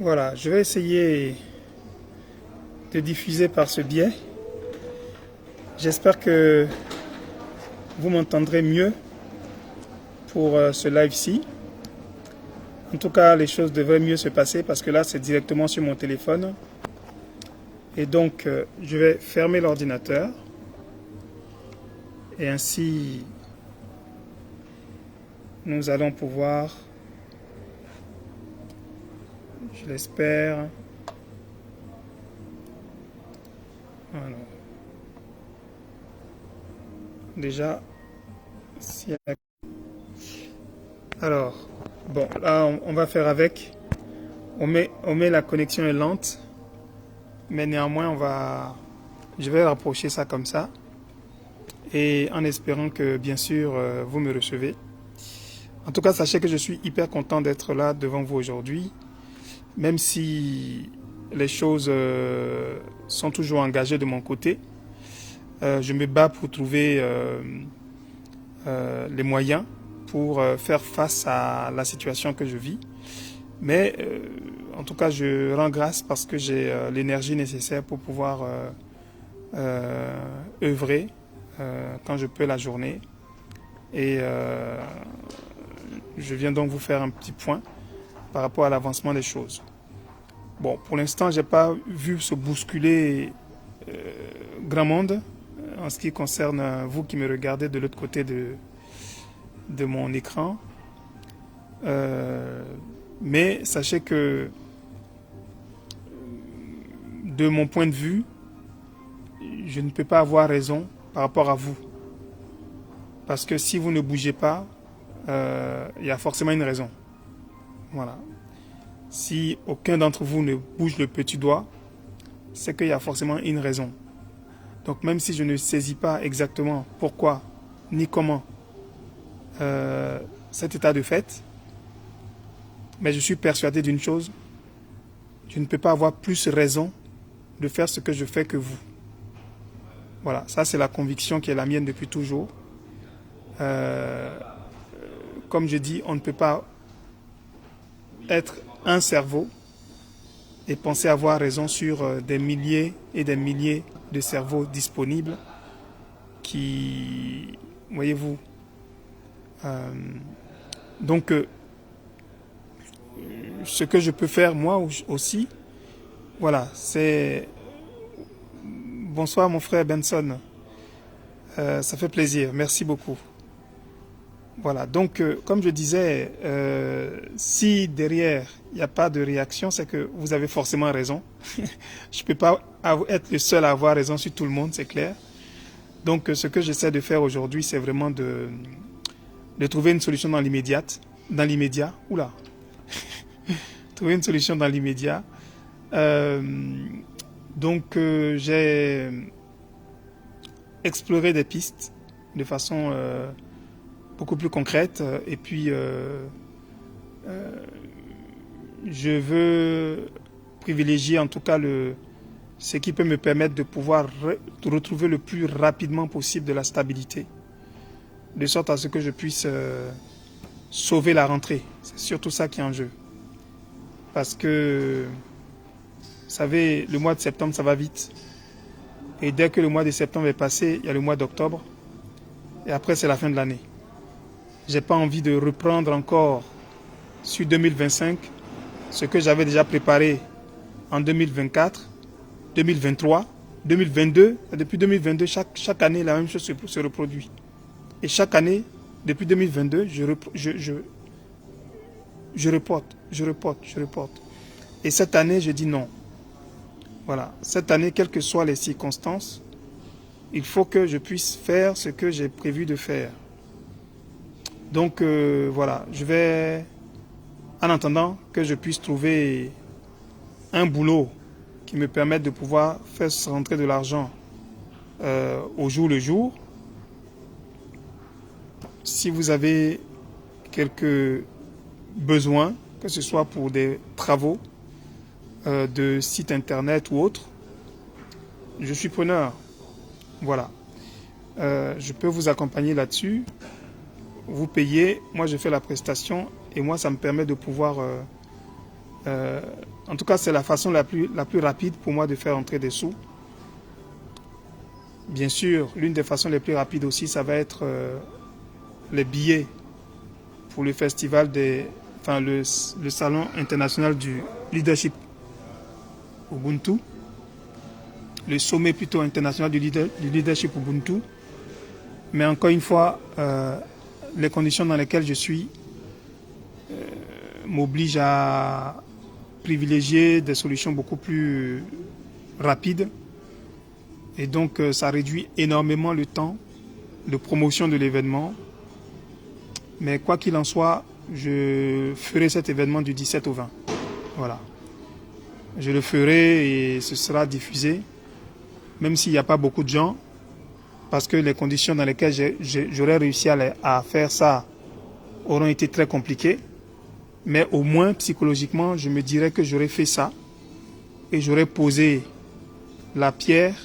Voilà, je vais essayer de diffuser par ce biais. J'espère que vous m'entendrez mieux pour ce live-ci. En tout cas, les choses devraient mieux se passer parce que là, c'est directement sur mon téléphone. Et donc, je vais fermer l'ordinateur. Et ainsi, nous allons pouvoir, je l'espère, alors, déjà, si... alors, bon, là, on va faire avec. On met la connexion est lente, mais néanmoins, je vais rapprocher ça comme ça. Et en espérant que, bien sûr, vous me recevez. En tout cas, sachez que je suis hyper content d'être là devant vous aujourd'hui, même si les choses sont toujours engagées de mon côté. Je me bats pour trouver les moyens pour faire face à la situation que je vis. Mais en tout cas, je rends grâce parce que j'ai l'énergie nécessaire pour pouvoir œuvrer quand je peux la journée. Et je viens donc vous faire un petit point par rapport à l'avancement des choses. Bon, pour l'instant, je n'ai pas vu se bousculer grand monde en ce qui concerne vous qui me regardez de l'autre côté de mon écran. Mais sachez que de mon point de vue, je ne peux pas avoir raison par rapport à vous. Parce que si vous ne bougez pas, il y a forcément une raison. Voilà. Si aucun d'entre vous ne bouge le petit doigt, c'est qu'il y a forcément une raison. Donc même si je ne saisis pas exactement pourquoi ni comment cet état de fait, mais je suis persuadé d'une chose, je ne peux pas avoir plus raison de faire ce que je fais que vous. Voilà, ça c'est la conviction qui est la mienne depuis toujours. Comme je dis, on ne peut pas être un cerveau et penser avoir raison sur des milliers et des milliers de cerveaux disponibles qui, voyez-vous, donc ce que je peux faire moi aussi, voilà, c'est... Bonsoir mon frère Benson, ça fait plaisir, merci beaucoup. Voilà, donc comme je disais, si derrière il n'y a pas de réaction, c'est que vous avez forcément raison. Je ne peux pas être le seul à avoir raison sur tout le monde, c'est clair. Donc ce que j'essaie de faire aujourd'hui, c'est vraiment de trouver une solution dans l'immédiat. Oula, trouver une solution dans l'immédiat. Donc j'ai exploré des pistes de façon beaucoup plus concrète et puis je veux privilégier en tout cas ce qui peut me permettre de pouvoir retrouver le plus rapidement possible de la stabilité, de sorte à ce que je puisse sauver la rentrée. C'est surtout ça qui est en jeu. Parce que, vous savez, le mois de septembre, ça va vite. Et dès que le mois de septembre est passé, il y a le mois d'octobre. Et après, c'est la fin de l'année. J'ai pas envie de reprendre encore sur 2025 ce que j'avais déjà préparé en 2024, 2023, 2022. Et depuis 2022, chaque année, la même chose se reproduit. Et chaque année, depuis 2022, je reporte. Et cette année, je dis non. Voilà. Cette année, quelles que soient les circonstances, il faut que je puisse faire ce que j'ai prévu de faire. Donc, voilà. Je vais, en attendant que je puisse trouver un boulot qui me permette de pouvoir faire rentrer de l'argent au jour le jour. Si vous avez quelques besoins, que ce soit pour des travaux de site internet ou autre, je suis preneur. Voilà. Je peux vous accompagner là-dessus. Vous payez, moi je fais la prestation et moi ça me permet de pouvoir En tout cas, c'est la façon la plus rapide pour moi de faire entrer des sous. Bien sûr, l'une des façons les plus rapides aussi, ça va être les billets pour le festival le salon international du leadership Ubuntu, le sommet plutôt international du leadership Ubuntu. Mais encore une fois, les conditions dans lesquelles je suis m'obligent à privilégier des solutions beaucoup plus rapides. Et donc, ça réduit énormément le temps de promotion de l'événement. Mais quoi qu'il en soit, je ferai cet événement du 17 au 20. Voilà. Je le ferai et ce sera diffusé, même s'il n'y a pas beaucoup de gens, parce que les conditions dans lesquelles j'aurais réussi à faire ça auront été très compliquées. Mais au moins, psychologiquement, je me dirais que j'aurais fait ça et j'aurais posé la pierre,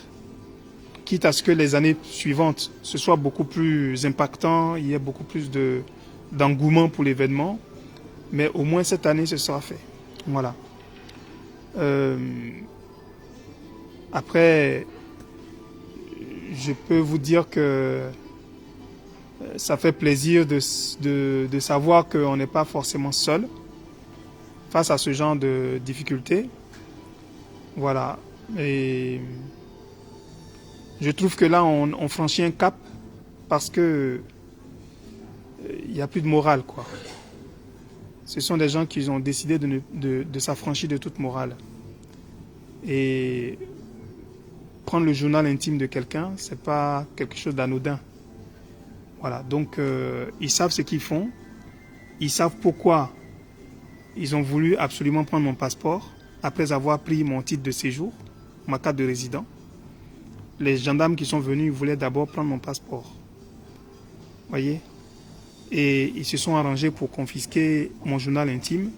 quitte à ce que les années suivantes, ce soit beaucoup plus impactant, il y ait beaucoup plus d'engouement pour l'événement. Mais au moins cette année, ce sera fait. Voilà. Après, je peux vous dire que ça fait plaisir de savoir qu'on n'est pas forcément seul face à ce genre de difficultés. Voilà. Et je trouve que là, on franchit un cap parce que il n'y a plus de morale, quoi. Ce sont des gens qui ont décidé de s'affranchir de toute morale. Et prendre le journal intime de quelqu'un, c'est pas quelque chose d'anodin. Voilà, donc ils savent ce qu'ils font, ils savent pourquoi ils ont voulu absolument prendre mon passeport après avoir pris mon titre de séjour, ma carte de résident. Les gendarmes qui sont venus voulaient d'abord prendre mon passeport. Voyez ? Et ils se sont arrangés pour confisquer mon journal intime.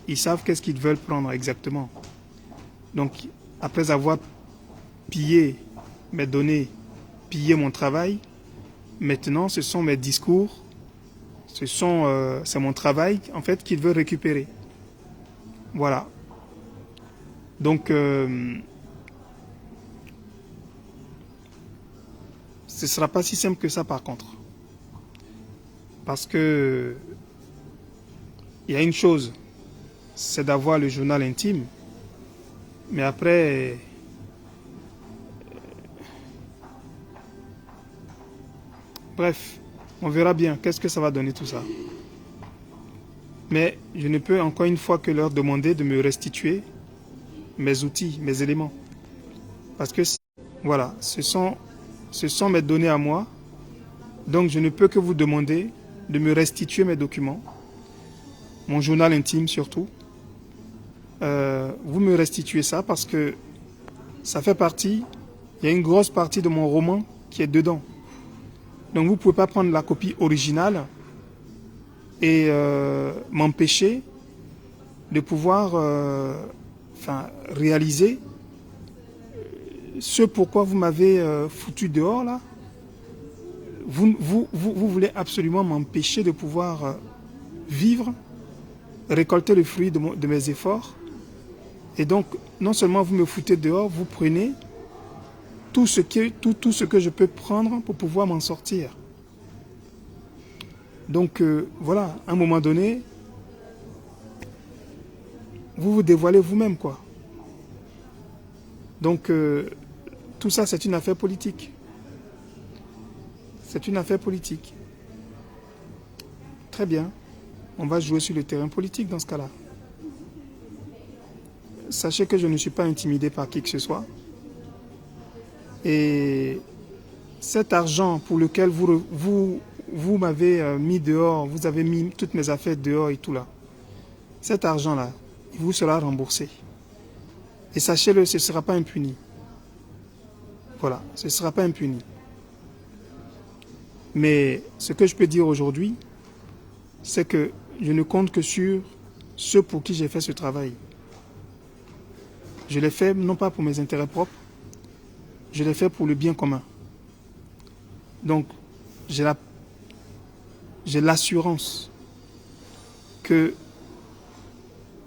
Ils savent qu'est-ce qu'ils veulent prendre exactement. Donc, après avoir pillé mes données, pillé mon travail, maintenant, ce sont mes discours, c'est mon travail, en fait, qu'ils veulent récupérer. Voilà. Donc, ce ne sera pas si simple que ça, par contre. Parce que il y a une chose, c'est d'avoir le journal intime, mais après, bref, on verra bien qu'est-ce que ça va donner tout ça. Mais je ne peux encore une fois que leur demander de me restituer mes outils, mes éléments. Parce que, voilà, ce sont mes données à moi. Donc je ne peux que vous demander de me restituer mes documents, mon journal intime surtout. Vous me restituez ça parce que ça fait partie, il y a une grosse partie de mon roman qui est dedans. Donc vous ne pouvez pas prendre la copie originale et m'empêcher de pouvoir réaliser ce pourquoi vous m'avez foutu dehors là. Vous voulez absolument m'empêcher de pouvoir vivre, récolter le fruit de mes efforts. Et donc, non seulement vous me foutez dehors, vous prenez tout ce que je peux prendre pour pouvoir m'en sortir. Donc, voilà, à un moment donné, vous vous dévoilez vous-même, quoi. Donc, tout ça, c'est une affaire politique. C'est une affaire politique. Très bien. On va jouer sur le terrain politique dans ce cas-là. Sachez que je ne suis pas intimidé par qui que ce soit. Et cet argent pour lequel vous m'avez mis dehors, vous avez mis toutes mes affaires dehors et tout là, cet argent-là, il vous sera remboursé. Et sachez-le, ce ne sera pas impuni. Voilà, ce ne sera pas impuni. Mais ce que je peux dire aujourd'hui, c'est que je ne compte que sur ceux pour qui j'ai fait ce travail. Je l'ai fait non pas pour mes intérêts propres, je l'ai fait pour le bien commun. Donc, j'ai l'assurance que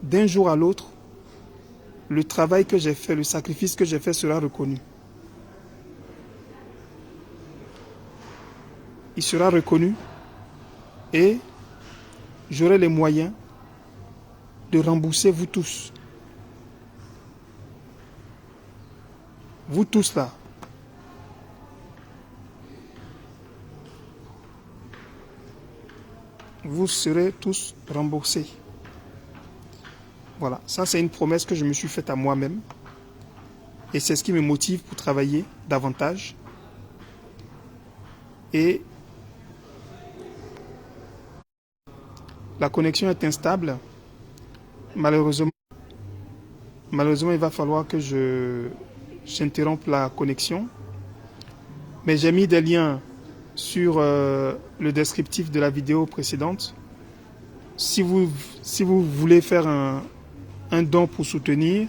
d'un jour à l'autre, le travail que j'ai fait, le sacrifice que j'ai fait sera reconnu. Il sera reconnu et j'aurai les moyens de rembourser vous tous. Vous tous là. Vous serez tous remboursés. Voilà, ça c'est une promesse que je me suis faite à moi-même. Et c'est ce qui me motive pour travailler davantage. Et la connexion est instable. Malheureusement, il va falloir que j'interrompe la connexion. Mais j'ai mis des liens sur le descriptif de la vidéo précédente. Si vous voulez faire un don pour soutenir,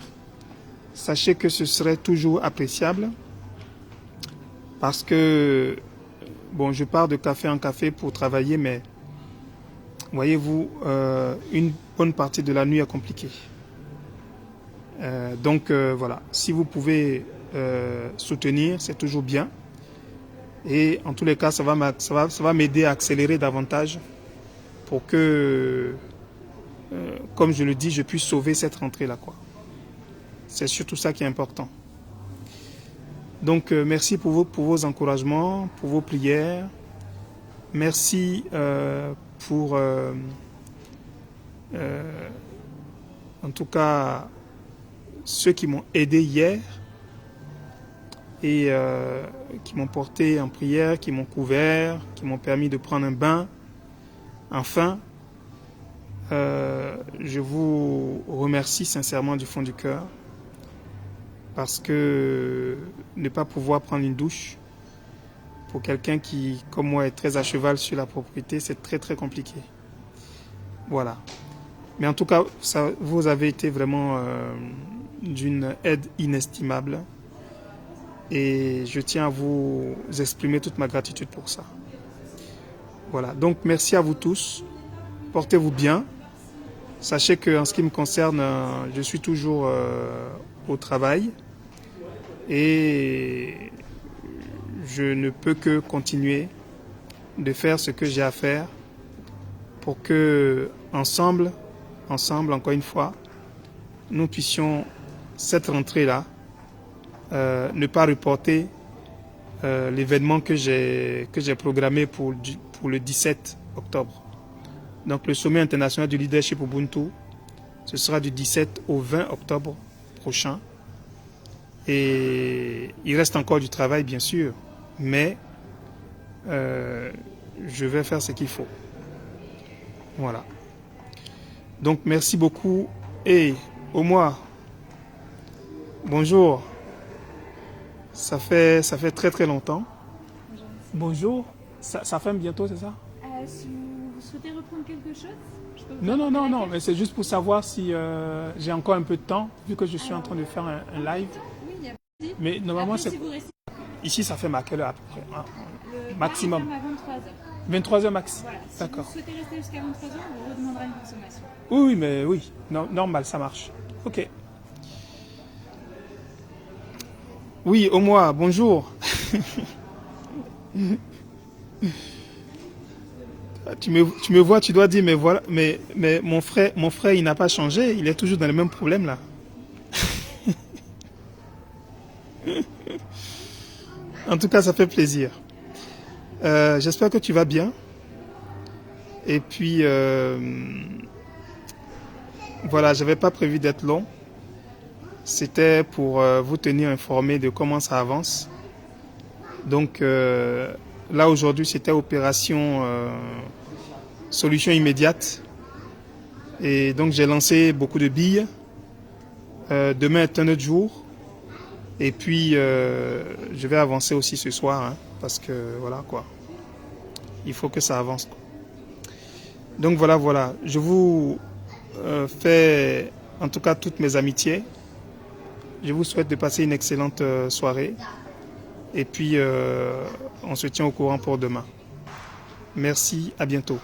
sachez que ce serait toujours appréciable. Parce que, bon, je pars de café en café pour travailler, mais voyez-vous, une bonne partie de la nuit est compliquée. Donc voilà, si vous pouvez soutenir, c'est toujours bien. Et en tous les cas, ça va m'aider à accélérer davantage pour que, comme je le dis, je puisse sauver cette rentrée-là, quoi. C'est surtout ça qui est important. Donc merci pour vos encouragements, pour vos prières. Merci pour, en tout cas, ceux qui m'ont aidé hier et qui m'ont porté en prière, qui m'ont couvert, qui m'ont permis de prendre un bain. Enfin, je vous remercie sincèrement du fond du cœur parce que ne pas pouvoir prendre une douche pour quelqu'un qui, comme moi, est très à cheval sur la propriété, c'est très très compliqué. Voilà. Mais en tout cas, vous avez été vraiment d'une aide inestimable. Et je tiens à vous exprimer toute ma gratitude pour ça. Voilà. Donc, merci à vous tous. Portez-vous bien. Sachez qu'en ce qui me concerne, je suis toujours au travail. Et je ne peux que continuer de faire ce que j'ai à faire pour que ensemble, encore une fois, nous puissions, cette rentrée-là, ne pas reporter l'événement que j'ai programmé pour le 17 octobre. Donc le sommet international du leadership Ubuntu, ce sera du 17 au 20 octobre prochain. Et il reste encore du travail, bien sûr, mais je vais faire ce qu'il faut. Voilà. Donc merci beaucoup. Et au moins, bonjour. Ça fait très très longtemps. Bonjour. Ça fait bientôt, c'est ça? Si vous souhaitez reprendre quelque chose, je peux vous Non, mais c'est juste pour savoir si j'ai encore un peu de temps, vu que je suis en train de faire un live. Oui, il y a pas de souci. Mais normalement, Après, c'est... si vous restez Ici, ça fait ma quelle heure à peu près? le Maximum. bar est fermé à 23h. 23h max. Voilà. Si D'accord. vous souhaitez rester jusqu'à 23h, on vous redemandera une consommation. Oui, mais oui. Normal, ça marche. Ok. Oui, au moins, bonjour. Tu me vois, tu dois dire, mais voilà, mais mon frère, il n'a pas changé, il est toujours dans le même problème là. En tout cas, ça fait plaisir. J'espère que tu vas bien. Et puis, voilà, j'avais pas prévu d'être long. C'était pour vous tenir informé de comment ça avance. Donc, là aujourd'hui, c'était opération solution immédiate. Et donc, j'ai lancé beaucoup de billes. Demain est un autre jour. Et puis, je vais avancer aussi ce soir, hein, parce que voilà quoi. Il faut que ça avance, quoi. Donc voilà. Je vous fais en tout cas toutes mes amitiés. Je vous souhaite de passer une excellente soirée. Et puis, on se tient au courant pour demain. Merci, à bientôt.